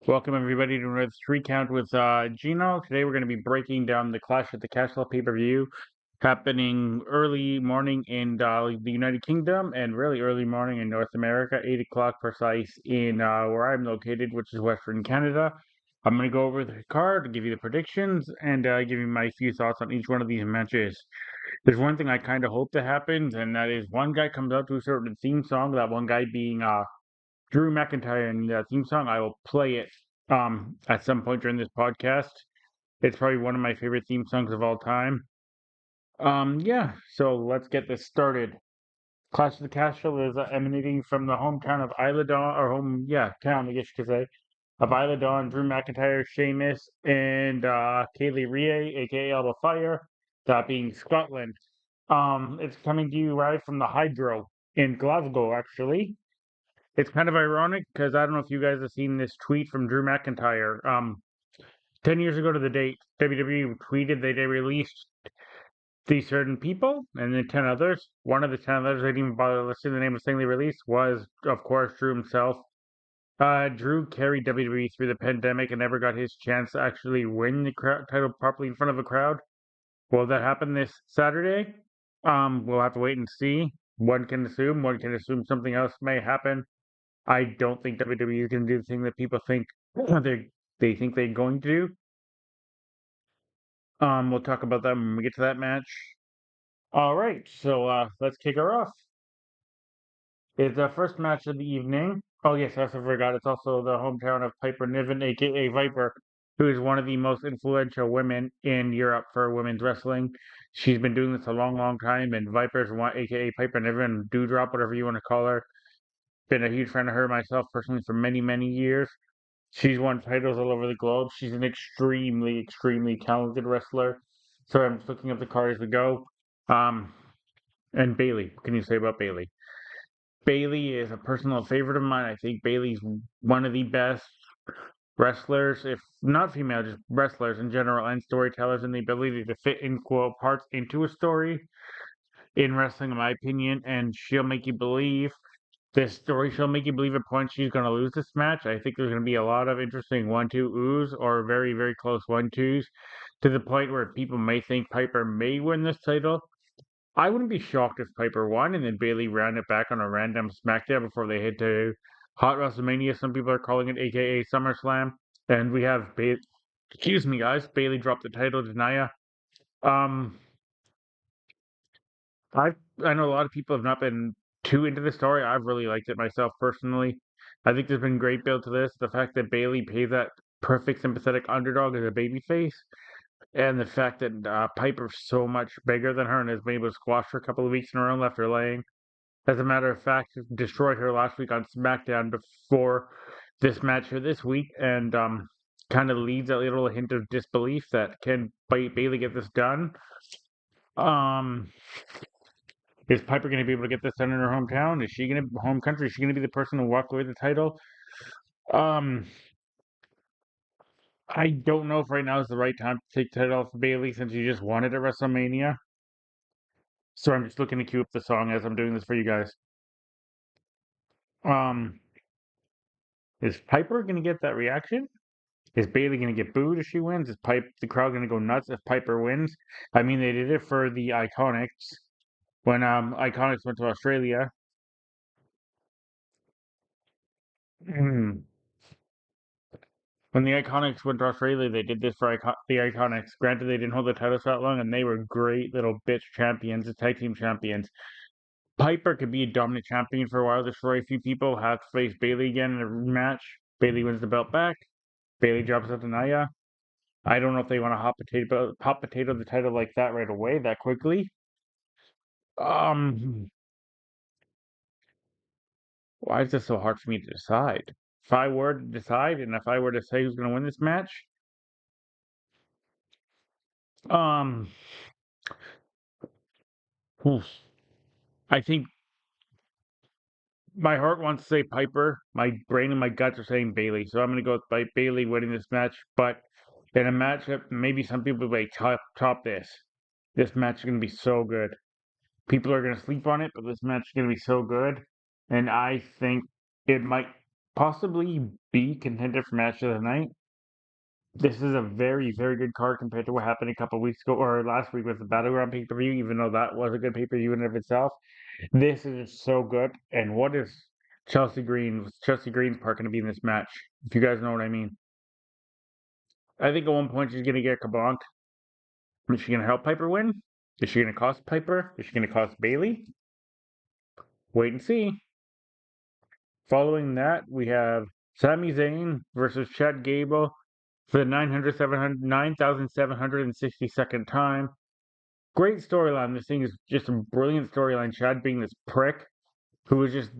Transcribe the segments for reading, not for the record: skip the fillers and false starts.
Welcome everybody to another three count with Gino. Today we're going to be breaking down the Clash at the Castle pay-per-view happening early morning in the United Kingdom and really early morning in North America, 8 o'clock precise in where I'm located, which is Western Canada. I'm going to go over the card, give you the predictions, and give you my few thoughts on each one of these matches. There's one thing I kind of hope that happens, and that is one guy comes out to a certain theme song, that one guy being Drew McIntyre and the theme song. I will play it at some point during this podcast. It's probably one of my favorite theme songs of all time. Yeah, so let's get this started. Clash of the Castle is emanating from the hometown of Isla Dawn, or town, I guess you could say, of Isla Dawn, Drew McIntyre, Sheamus, and Kaylee Rie, aka Alba Fire, that being Scotland. It's coming to you right from the Hydro in Glasgow, actually. It's kind of ironic because I don't know if you guys have seen this tweet from Drew McIntyre. 10 years ago to the date, WWE tweeted that they released these certain people and then 10 others. One of the 10 others I didn't even bother listing the name of saying they released was, of course, Drew himself. Drew carried WWE through the pandemic and never got his chance to actually win the title properly in front of a crowd. Will that happen this Saturday? We'll have to wait and see. One can assume. One can assume something else may happen. I don't think WWE is going to do the thing that people think they think they're going to do. We'll talk about that when we get to that match. All right, so let's kick her off. It's the first match of the evening. Oh yes, I also forgot. It's also the hometown of Piper Niven, aka Viper, who is one of the most influential women in Europe for women's wrestling. She's been doing this a long, long time, and Viper's one, aka Piper Niven, Dewdrop, whatever you want to call her. Been a huge fan of her myself personally for many, many years. She's won titles all over the globe. She's an extremely, extremely talented wrestler. Sorry, I'm just looking up the card as we go. Um, and Bailey. What can you say about Bailey? Bailey is a personal favorite of mine. I think Bailey's one of the best wrestlers, if not female, just wrestlers in general, and storytellers, and the ability to fit equal parts into a story in wrestling, in my opinion. And she'll make you believe this story. She'll make you believe at points she's going to lose this match. I think there's going to be a lot of interesting 1-2 oohs or very, very close 1-2s to the point where people may think Piper may win this title. I wouldn't be shocked if Piper won and then Bailey ran it back on a random SmackDown before they head to Hot WrestleMania. Some people are calling it AKA SummerSlam. And we have, excuse me, guys, Bailey dropped the title to Nia. Um, I I know a lot of people have not been too into the story. I've really liked it myself personally. I think there's been great build to this. The fact that Bailey plays that perfect sympathetic underdog as a babyface, and the fact that Piper's so much bigger than her and has been able to squash her a couple of weeks in a row and left her laying. As a matter of fact, destroyed her last week on SmackDown before this match for this week, and kind of leaves that little hint of disbelief that can Bailey get this done. Um, Is Piper going to be able to get this done in her hometown? Is she going to home country? Is she going to be the person to walk away with the title? Um, I don't know if right now is the right time to take the title off of Bailey since you just won it at WrestleMania. So I'm just looking to cue up the song as I'm doing this for you guys. Um, is Piper going to get that reaction? Is Bailey going to get booed if she wins? Is the crowd going to go nuts if Piper wins? I mean, they did it for the Iconics when Iconics went to Australia. When the Iconics went to Australia, they did this for the Iconics. Granted, they didn't hold the titles that long, and they were great little bitch champions, the tag team champions. Piper could be a dominant champion for a while, destroy a few people, have to face Bailey again in a match. Bailey wins the belt back. Bailey drops out to Nia. I don't know if they want to hot potato the title like that right away, that quickly. Um, why is this so hard for me to decide? If I were to decide, and if I were to say who's going to win this match, um, oof, I think my heart wants to say Piper. My brain and my guts are saying Bailey. So I'm going to go with Bailey winning this match. But in a match that maybe some people will top this. This match is going to be so good. People are going to sleep on it, but this match is going to be so good. And I think it might. possibly be contender for match of the night. This is a very, very good card compared to what happened a couple weeks ago or last week with the Battleground pay-per-view, even though that was a good pay-per-view in and of itself. This is just so good. And what is Chelsea Green's part going to be in this match? If you guys know what I mean. I think at one point she's going to get kabonked. Is she going to help Piper win? Is she going to cost Piper? Is she going to cost Bailey? Wait and see. Following that, we have Sami Zayn versus Chad Gable for the 9,762nd time. Great storyline. This thing is just a brilliant storyline. Chad being this prick who was just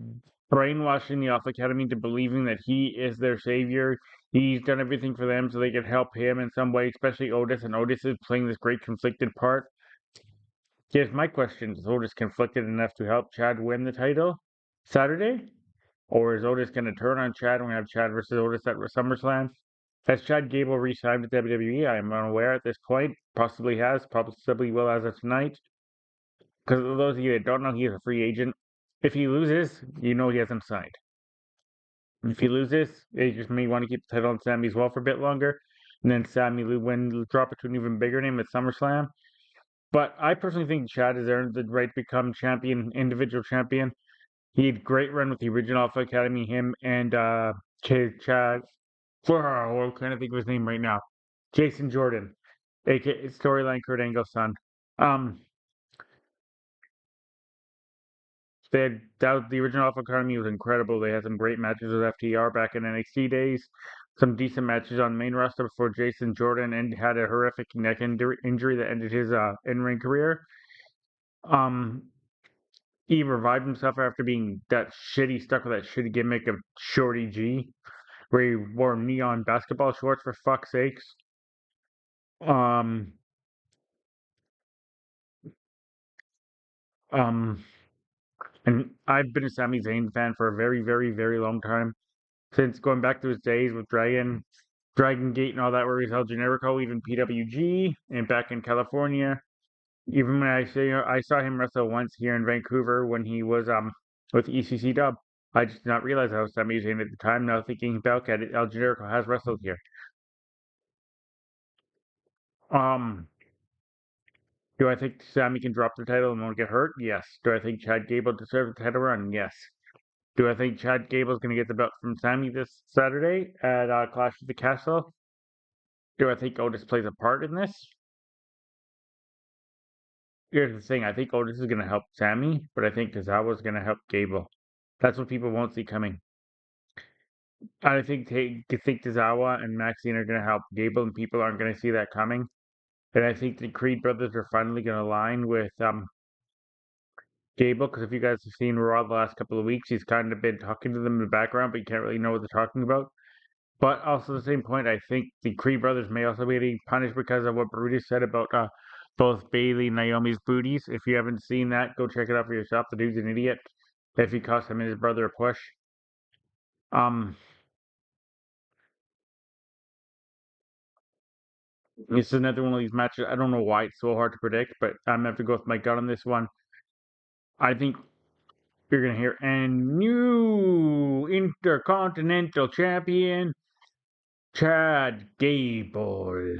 brainwashing the Alpha Academy into believing that he is their savior. He's done everything for them so they could help him in some way, especially Otis. And Otis is playing this great conflicted part. Here's my question. Is Otis conflicted enough to help Chad win the title Saturday? Or is Otis going to turn on Chad and we have Chad versus Otis at SummerSlam? Has Chad Gable re-signed with WWE? I am unaware at this point. Possibly has, possibly will as of tonight. Because those of you that don't know, he is a free agent. If he loses, you know he hasn't signed. If he loses, they just may want to keep the title on Sami as well for a bit longer. And then Sami drop it to an even bigger name at SummerSlam. But I personally think Chad has earned the right to become champion, individual champion. He had a great run with the original Alpha Academy, him and Chad. I'm trying to think of his name right now. Jason Jordan, aka Storyline Kurt Angle's son. Um, the original Alpha Academy was incredible. They had some great matches with FTR back in NXT days, some decent matches on main roster before Jason Jordan and had a horrific neck injury that ended his in-ring career. Um, he revived himself after being that shitty stuck with that shitty gimmick of Shorty G, where he wore neon basketball shorts for fuck's sakes. Um, um, and I've been a Sami Zayn fan for a very, very, very long time. Since going back to his days with Dragon Gate and all that, where he was El Generico, even PWG, and back in California. Even when I saw him wrestle once here in Vancouver when he was with ECC Dub. I just did not realize I was Sami Zayn at the time. Now thinking back at it, El Generico has wrestled here. Um, do I think Sami can drop the title and won't get hurt? Yes. Do I think Chad Gable deserves the title run? Yes. Do I think Chad Gable's going to get the belt from Sami this Saturday at Clash of the Castle? Do I think Otis plays a part in this? Here's the thing. I think Otis is going to help Sami, but I think Tozawa is going to help Gable. That's what people won't see coming. I think Tozawa and Maxine are going to help Gable, and people aren't going to see that coming. And I think the Creed brothers are finally going to align with Gable, because if you guys have seen Raw the last couple of weeks, he's kind of been talking to them in the background, but you can't really know what they're talking about. But also at the same point, I think the Creed brothers may also be getting punished because of what Brutus said about both Bailey and Naomi's booties. If you haven't seen that, go check it out for yourself. The dude's an idiot. If he cost him and his brother a push. Um, this is another one of these matches. I don't know why it's so hard to predict, but I'm gonna have to go with my gut on this one. I think you're gonna hear and new Intercontinental Champion Chad Gable.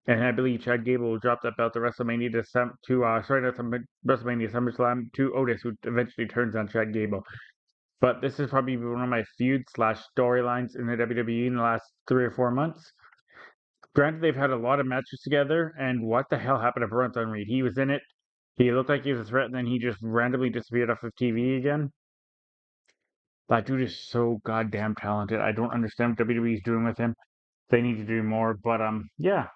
And I believe Chad Gable will drop that belt to WrestleMania WrestleMania SummerSlam to Otis, who eventually turns on Chad Gable. But this is probably one of my feud slash storylines in the WWE in the last 3 or 4 months. Granted, they've had a lot of matches together, and what the hell happened to Bronson Reed? He was in it. He looked like he was a threat, and then he just randomly disappeared off of TV again. That dude is so goddamn talented. I don't understand what WWE is doing with him. They need to do more. But yeah,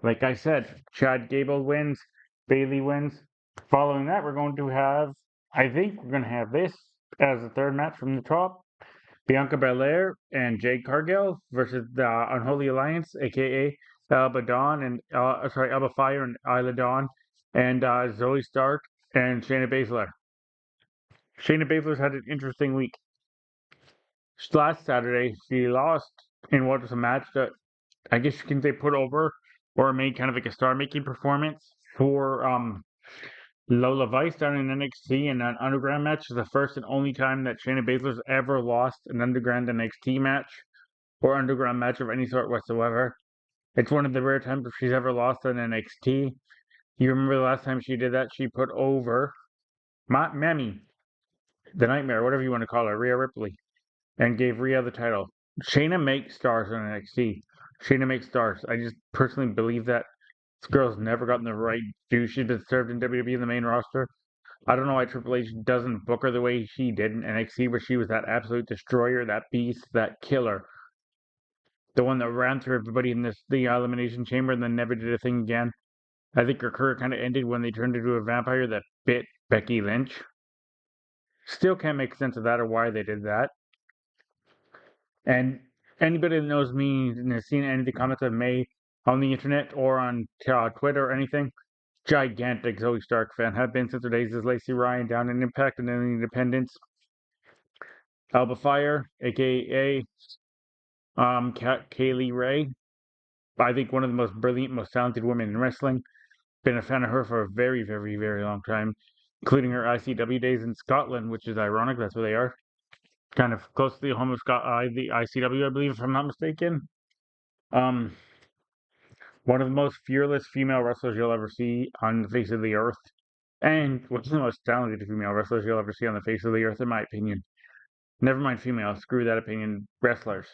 like I said, Chad Gable wins, Bailey wins. Following that, we're going to have, I think we're going to have this as the third match from the top. Bianca Belair and Jade Cargill versus the Unholy Alliance, aka Alba Dawn and Alba Fire and Isla Dawn, and Zoe Stark and Shayna Baszler. Shayna Baszler's had an interesting week. Last Saturday, she lost in what was a match that I guess you can say put over or made kind of like a star-making performance for Lola Vice down in NXT in an underground match is the first and only time that Shayna Baszler's ever lost an underground NXT match or underground match of any sort whatsoever. It's one of the rare times she's ever lost on NXT. You remember the last time she did that? She put over Mammy, the Nightmare, whatever you want to call her, Rhea Ripley, and gave Rhea the title. Shayna makes stars on NXT. Shayna makes stars. I just personally believe that this girl's never gotten the right due. She's been served in WWE in the main roster. I don't know why Triple H doesn't book her the way she did in NXT, where she was that absolute destroyer, that beast, that killer, the one that ran through everybody in the elimination chamber and then never did a thing again. I think her career kind of ended when they turned into a vampire that bit Becky Lynch. Still can't make sense of that or why they did that. And anybody that knows me and has seen any of the comments I've made on the internet or on Twitter or anything, gigantic Zoe Stark fan. Have been since her days as Lacey Ryan down in Impact and then in Independence. Alba Fire, aka Kaylee Ray. I think one of the most brilliant, most talented women in wrestling. Been a fan of her for a very, very, very long time, including her ICW days in Scotland, which is ironic. That's where they are. Kind of close to the home of the ICW, I believe, if I'm not mistaken. Um, One of the most fearless female wrestlers you'll ever see on the face of the earth, and one of the most talented female wrestlers you'll ever see on the face of the earth, in my opinion. Never mind female, screw that opinion. Wrestlers.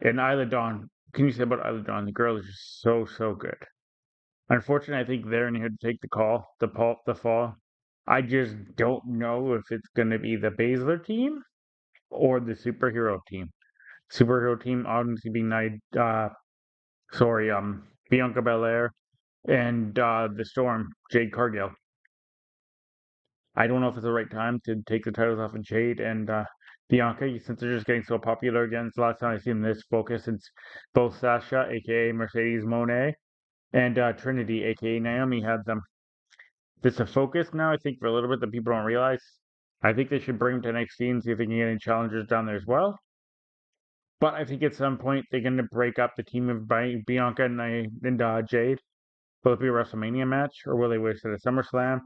And Isla Dawn, can you say about Isla Dawn? The girl is just so, so good. Unfortunately, I think they're in here to take the fall. I just don't know if it's going to be the Baszler team or the superhero team. Superhero team obviously being Bianca Belair and the Storm, Jade Cargill. I don't know if it's the right time to take the titles off of Jade and Bianca since they're just getting so popular again. It's the last time I've seen this focus since both Sasha, aka Mercedes Monet, and Trinity, aka Naomi, had them. This a focus now, I think, for a little bit that people don't realize. I think they should bring them to NXT and see if they can get any challengers down there as well. But I think at some point they're going to break up the team of Bianca and Jade. Will it be a WrestleMania match or will they waste it at SummerSlam?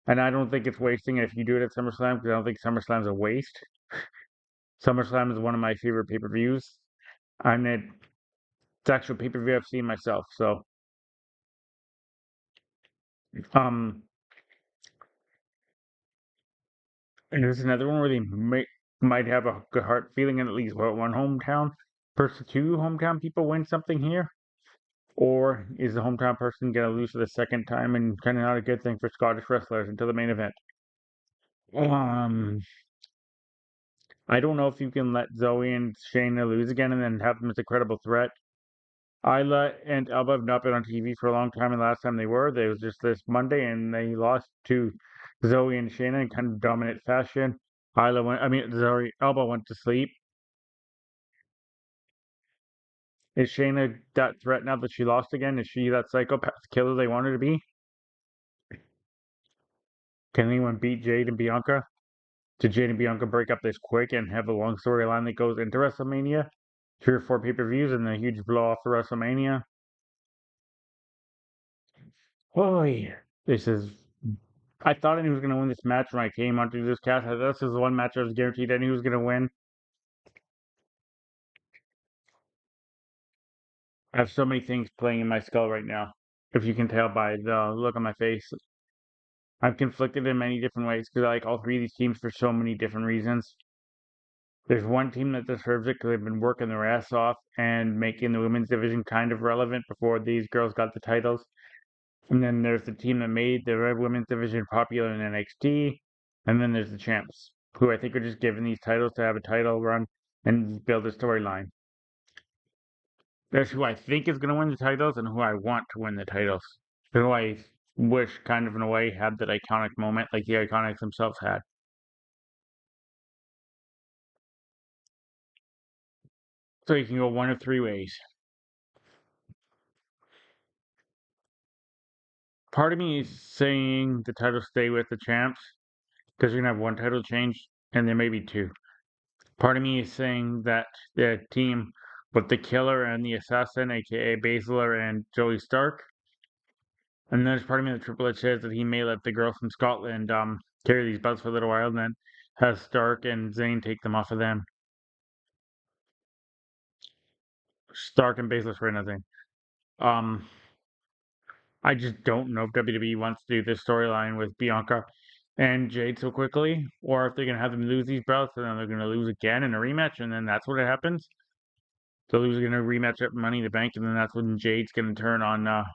And I don't think it's wasting it if you do it at SummerSlam because I don't think SummerSlam's a waste. SummerSlam is one of my favorite pay-per-views, and it's actual pay-per-view I've seen myself. So, um, and there's another one where they might have a good heart feeling and at least one hometown person, two hometown people win something here. Or is the hometown person going to lose for the second time and kind of not a good thing for Scottish wrestlers until the main event? Um, I don't know if you can let Zoe and Shayna lose again and then have them as a credible threat. Isla and Elba have not been on TV for a long time, and the last time they was just this Monday, and they lost to Zoe and Shayna in kind of dominant fashion. Elba went to sleep. Is Shayna that threat now that she lost again? Is she that psychopath killer they want her to be? Can anyone beat Jade and Bianca? Did Jade and Bianca break up this quick and have a long storyline that goes into WrestleMania? 3 or 4 pay-per-views and a huge blow off for WrestleMania? Oh yeah. This is I thought I knew who was going to win this match when I came onto this cast. This is the one match I was guaranteed I knew who was going to win. I have so many things playing in my skull right now. If you can tell by the look on my face, I'm conflicted in many different ways because I like all three of these teams for so many different reasons. There's one team that deserves it because they've been working their ass off and making the women's division kind of relevant before these girls got the titles. And then there's the team that made the Red Women's Division popular in NXT. And then there's the champs, who I think are just given these titles to have a title run and build a storyline. There's who I think is going to win the titles and who I want to win the titles. Who I wish, kind of in a way, had that iconic moment like the Iconics themselves had. So you can go one of 3 ways. Part of me is saying the titles stay with the champs because you're going to have one title change and there may be 2. Part of me is saying that the team with the killer and the assassin, aka Baszler and Joey Stark, And there's part of me that Triple H says that he may let the girl from Scotland carry these belts for a little while, and then has Stark and Zayn take them off of them. Stark and Baszler for nothing. Um, I just don't know if WWE wants to do this storyline with Bianca and Jade so quickly, or if they're gonna have them lose these belts and then they're gonna lose again in a rematch, and then that's what happens. The loser's gonna rematch at Money in the Bank, and then that's when Jade's gonna turn on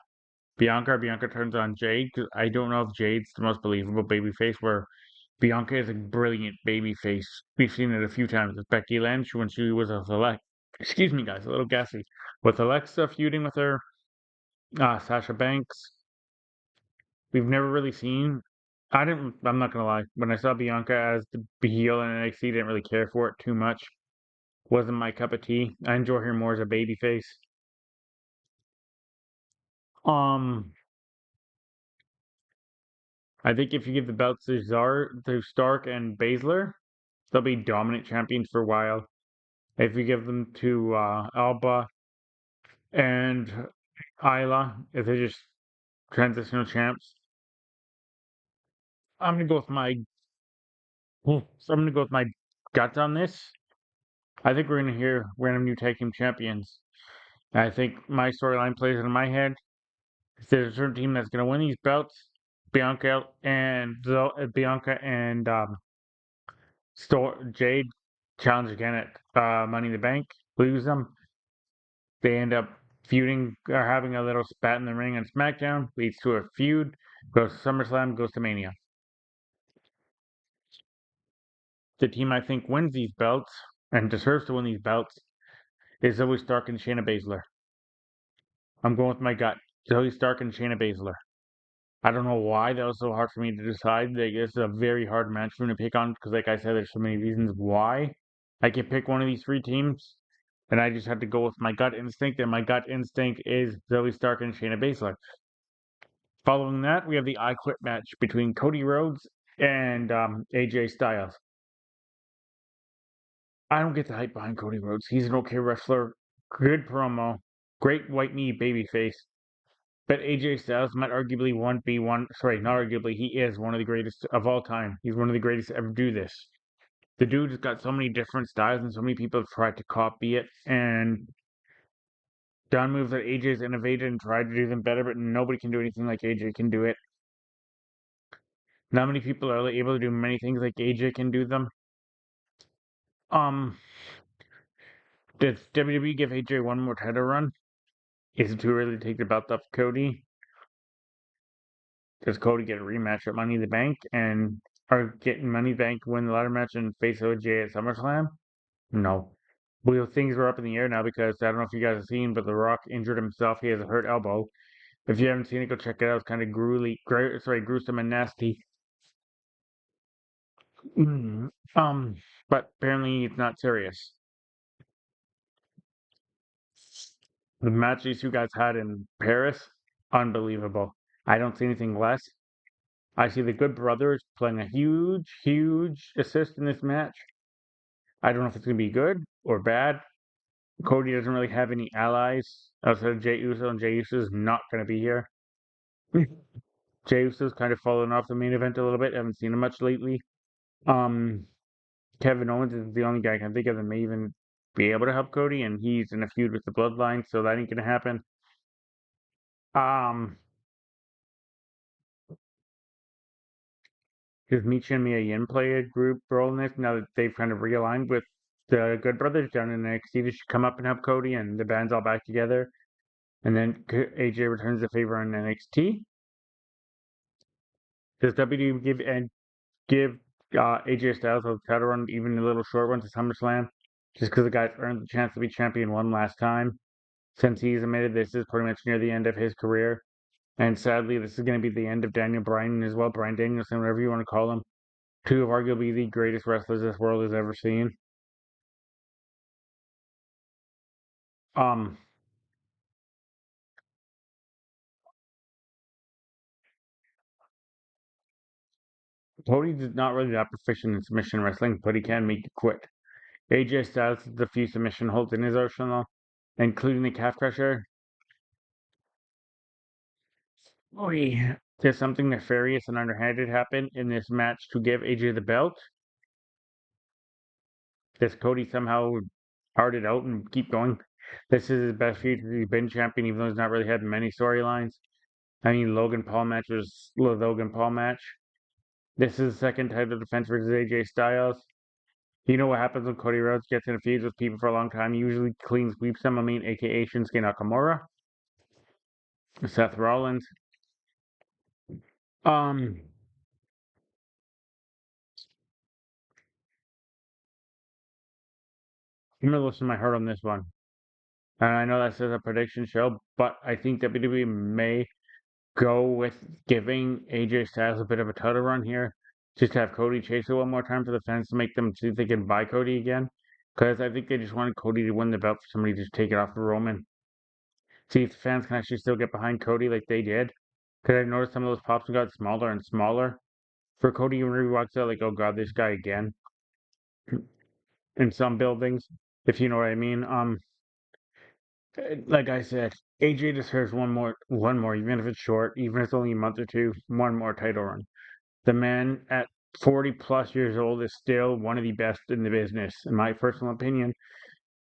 Bianca. Bianca turns on Jade because I don't know if Jade's the most believable babyface. Where Bianca is a brilliant babyface. We've seen it a few times with Becky Lynch when she was with Alexa. Excuse me, guys, a little gassy. With Alexa feuding with her, Sasha Banks. We've never really seen. I didn't. I'm not gonna lie. When I saw Bianca as the heel in NXT, didn't really care for it too much. Wasn't my cup of tea. I enjoy her more as a babyface. Um, I think if you give the belts to Stark and Baszler, they'll be dominant champions for a while. If you give them to Alba and Isla, if they're just transitional champs, I'm gonna go with my. I'm gonna go with my guts on this. I think we're gonna have new tag team champions. I think my storyline plays in my head. If there's a certain team that's gonna win these belts, Bianca and Jade challenge again at Money in the Bank, lose them. They end up feuding or having a little spat in the ring on SmackDown, leads to a feud, goes to SummerSlam, goes to Mania. The team I think wins these belts and deserves to win these belts is Zoe Stark and Shayna Baszler. I'm going with my gut. Zoe Stark and Shayna Baszler. I don't know why that was so hard for me to decide. Like, it's a very hard match for me to pick on because, like I said, there's so many reasons why I could pick one of these three teams, and I just had to go with my gut instinct, and my gut instinct is Zoe Stark and Shayna Baszler. Following that, we have the I Quit match between Cody Rhodes and AJ Styles. I don't get the hype behind Cody Rhodes. He's an okay wrestler, good promo, great white knee babyface. But AJ Styles might arguably one be one. Sorry, not arguably. He is one of the greatest of all time. He's one of the greatest to ever do this. The dude's got so many different styles, and so many people have tried to copy it and done moves that AJ's innovated and tried to do them better, but nobody can do anything like AJ can do it. Not many people are able to do many things like AJ can do them. Um, does WWE give AJ one more title run? Is it too early to take the belt off Cody? Does Cody get a rematch at Money in the Bank and are getting Money in the Bank to win the ladder match and face OJ at SummerSlam? No. Well, things are up in the air now because I don't know if you guys have seen, but The Rock injured himself. He has a hurt elbow. If you haven't seen it, go check it out. It's kind of gruesome and nasty. Mm, Um, but apparently it's not serious. The match these two guys had in Paris, unbelievable. I don't see anything less. I see the Good Brothers playing a huge, huge assist in this match. I don't know if it's going to be good or bad. Cody doesn't really have any allies outside of Jey Uso, and Jey Uso is not going to be here. Jey Uso's kind of fallen off the main event a little bit. I haven't seen him much lately. Um, Kevin Owens is the only guy I can think of that may even be able to help Cody, and he's in a feud with the Bloodline, so that ain't going to happen. Um, does Michi and Mia Yin play a group role in this now that they've kind of realigned with the Good Brothers down in NXT? They should come up and help Cody, and the band's all back together. And then AJ returns the favor on NXT. Does WWE give AJ Styles a title run, even a little short one to SummerSlam, just because the guy's earned the chance to be champion one last time? Since he's admitted this is pretty much near the end of his career, and sadly, this is going to be the end of Daniel Bryan as well. Bryan Danielson, whatever you want to call him, two of arguably the greatest wrestlers this world has ever seen. Um, Cody's not really that proficient in submission wrestling, but he can make you quit. AJ Styles has a few submission holds in his arsenal, including the calf crusher. Oh yeah. There's something nefarious and underhanded happen in this match to give AJ the belt. Does Cody somehow hard it out and keep going? This is his best feud. He's been champion, even though he's not really had many storylines. I mean, Logan Paul match was Logan Paul match. This is the second title defense versus AJ Styles. You know what happens when Cody Rhodes gets in a feud with people for a long time? He usually clean sweeps them. I mean, aka Shinsuke Nakamura, Seth Rollins. Um, I'm gonna listen to my heart on this one. And I know this is a prediction show, but I think WWE may go with giving AJ Styles a bit of a title run here. Just have Cody chase it one more time for the fans to make them see if they can buy Cody again. Because I think they just wanted Cody to win the belt for somebody to just take it off of Roman. See if the fans can actually still get behind Cody like they did. Because I noticed some of those pops got smaller and smaller. For Cody when he walks out, like, oh god, this guy again. In some buildings, if you know what I mean. Like I said, AJ deserves one more, even if it's short, even if it's only a month or two, one more title run. The man at 40 plus years old is still one of the best in the business, in my personal opinion.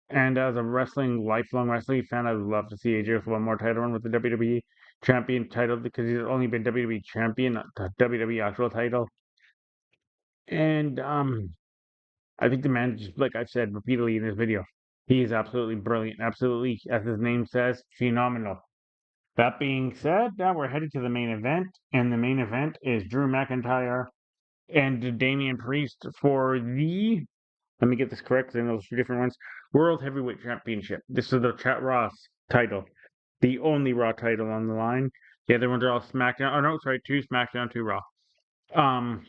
And as a lifelong wrestling fan, I would love to see AJ with one more title run with the WWE champion title because he's only been WWE champion, not the WWE actual title. And I think the man, just like I've said repeatedly in this video, he is absolutely brilliant, absolutely, as his name says, phenomenal. That being said, now we're headed to the main event, and the main event is Drew McIntyre and Damian Priest for the, let me get this correct because I know there's two different ones, World Heavyweight Championship. This is the Chat Ross title, the only Raw title on the line. The other ones are all SmackDown. Oh no, sorry, two SmackDown, two Raw. Um,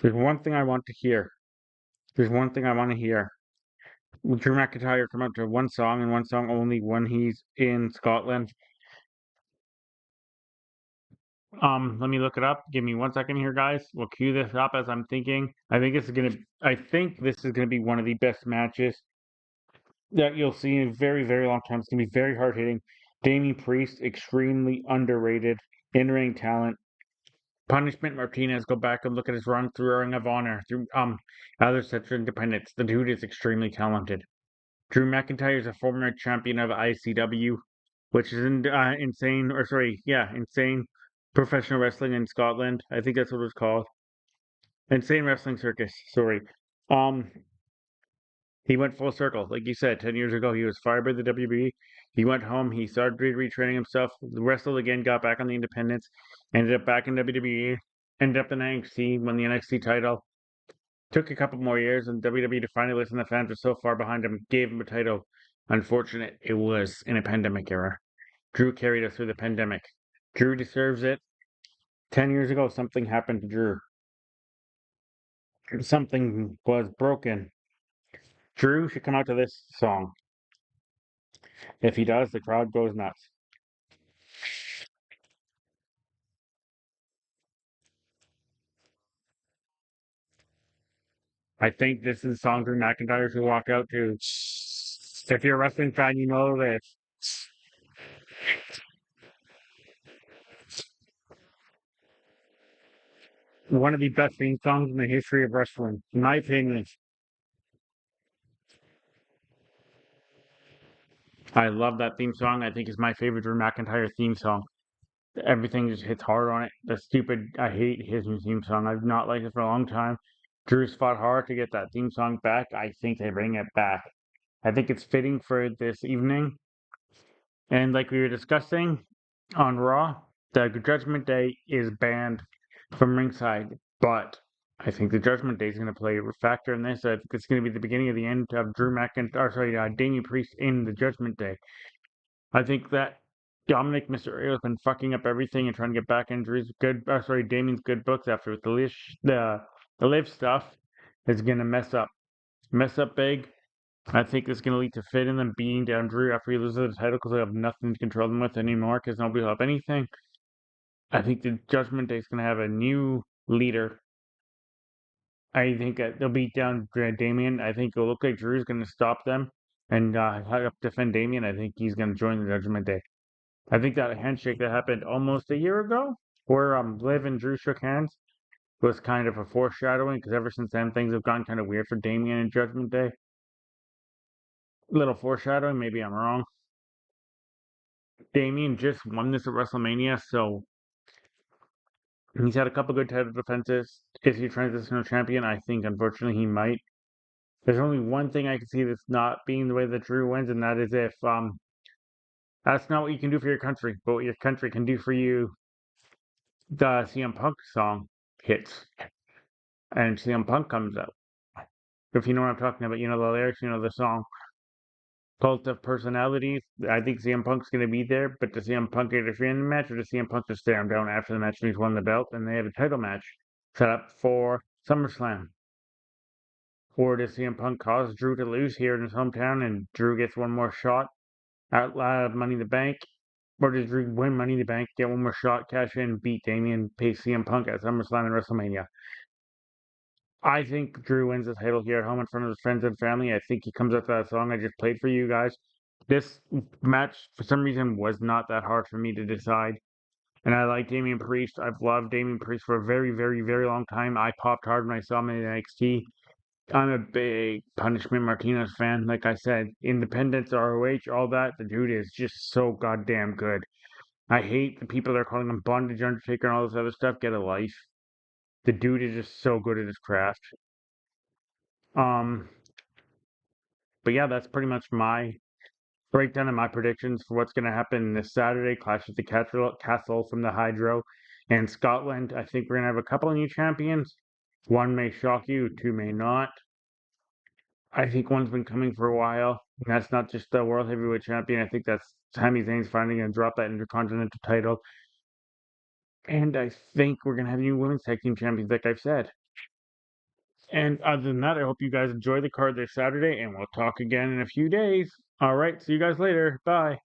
there's one thing I want to hear. There's one thing I want to hear. Drew McIntyre come out to one song and one song only when he's in Scotland. Let me look it up. Give me 1 second here, guys. We'll cue this up as I'm thinking. I think this is gonna be one of the best matches that you'll see in a very, very long time. It's gonna be very hard hitting. Damian Priest, extremely underrated in-ring talent. Punishment Martinez, go back and look at his run through Ring of Honor, through other sets of independence. The dude is extremely talented. Drew McIntyre is a former champion of ICW, which is insane, or sorry, yeah, insane professional wrestling in Scotland. I think that's what it was called. Insane Wrestling Circus. Sorry. Um, he went full circle, like you said. 10 years ago, he was fired by the WB. He went home. He started retraining himself. Wrestled again. Got back on the independents. Ended up back in WWE. Ended up in NXT. Won the NXT title. Took a couple more years, and WWE to finally listen. The fans were so far behind him. Gave him a title. Unfortunate, it was in a pandemic era. Drew carried us through the pandemic. Drew deserves it. 10 years ago, something happened to Drew. Something was broken. Drew should come out to this song. If he does, the crowd goes nuts. I think this is a song Drew McIntyre should walk out to. If you're a wrestling fan, you know this. One of the best theme songs in the history of wrestling, in my opinion. I love that theme song. I think it's my favorite Drew McIntyre theme song. Everything just hits hard on it. The stupid, I hate his new theme song. I've not liked it for a long time. Drew's fought hard to get that theme song back. I think they bring it back. I think it's fitting for this evening. And like we were discussing on Raw, the Judgment Day is banned from ringside, but I think the Judgment Day is going to play a factor in this. I think it's going to be the beginning of the end of Drew McIntyre, sorry, Damian Priest in the Judgment Day. I think that Dominic Mysterio has been fucking up everything and trying to get back in Drew's good, sorry, Damien's good books after the live stuff is going to mess up big. I think it's going to lead to Finn and them beating down Drew after he loses the title because they have nothing to control them with anymore because nobody will have anything. I think the Judgment Day is going to have a new leader. I think that they'll beat down Damien. I think it'll look like Drew's going to stop them and defend Damien. I think he's going to join the Judgment Day. I think that handshake that happened almost a year ago, where Liv and Drew shook hands, was kind of a foreshadowing because ever since then things have gone kind of weird for Damian and Judgment Day. Little foreshadowing, maybe I'm wrong. Damian just won this at WrestleMania, so he's had a couple good title defenses. Is he a transitional champion? I think unfortunately he might. There's only one thing I can see that's not being the way that Drew wins, and that is if that's not what you can do for your country, but what your country can do for you. The CM Punk song hits, and CM Punk comes out. If you know what I'm talking about, you know the lyrics, you know the song. Cult of Personalities. I think CM Punk's going to be there, but does CM Punk interfere in the match, or does CM Punk just stare him down after the match and he's won the belt and they have a title match set up for SummerSlam? Or does CM Punk cause Drew to lose here in his hometown and Drew gets one more shot at Money in the Bank? Or does Drew win Money in the Bank, get one more shot, cash in, beat Damian, pay CM Punk at SummerSlam and WrestleMania? I think Drew wins the title here at home in front of his friends and family. I think he comes up to that song I just played for you guys. This match, for some reason, was not that hard for me to decide. And I like Damian Priest. I've loved Damian Priest for a very, very, very long time. I popped hard when I saw him in NXT. I'm a big Punishment Martinez fan. Like I said, Independence, ROH, all that. The dude is just so goddamn good. I hate the people that are calling him Bondage Undertaker and all this other stuff. Get a life. The dude is just so good at his craft. Um, but yeah, that's pretty much my breakdown and my predictions for what's going to happen this Saturday. Clash at the Castle from the Hydro in Scotland. I think we're going to have a couple of new champions. One may shock you, two may not. I think one's been coming for a while. And that's not just the World Heavyweight Champion. I think that's Sami Zayn's finally going to drop that Intercontinental title. And I think we're going to have new women's tag team champions, like I've said. And other than that, I hope you guys enjoy the card this Saturday, and we'll talk again in a few days. All right, see you guys later. Bye.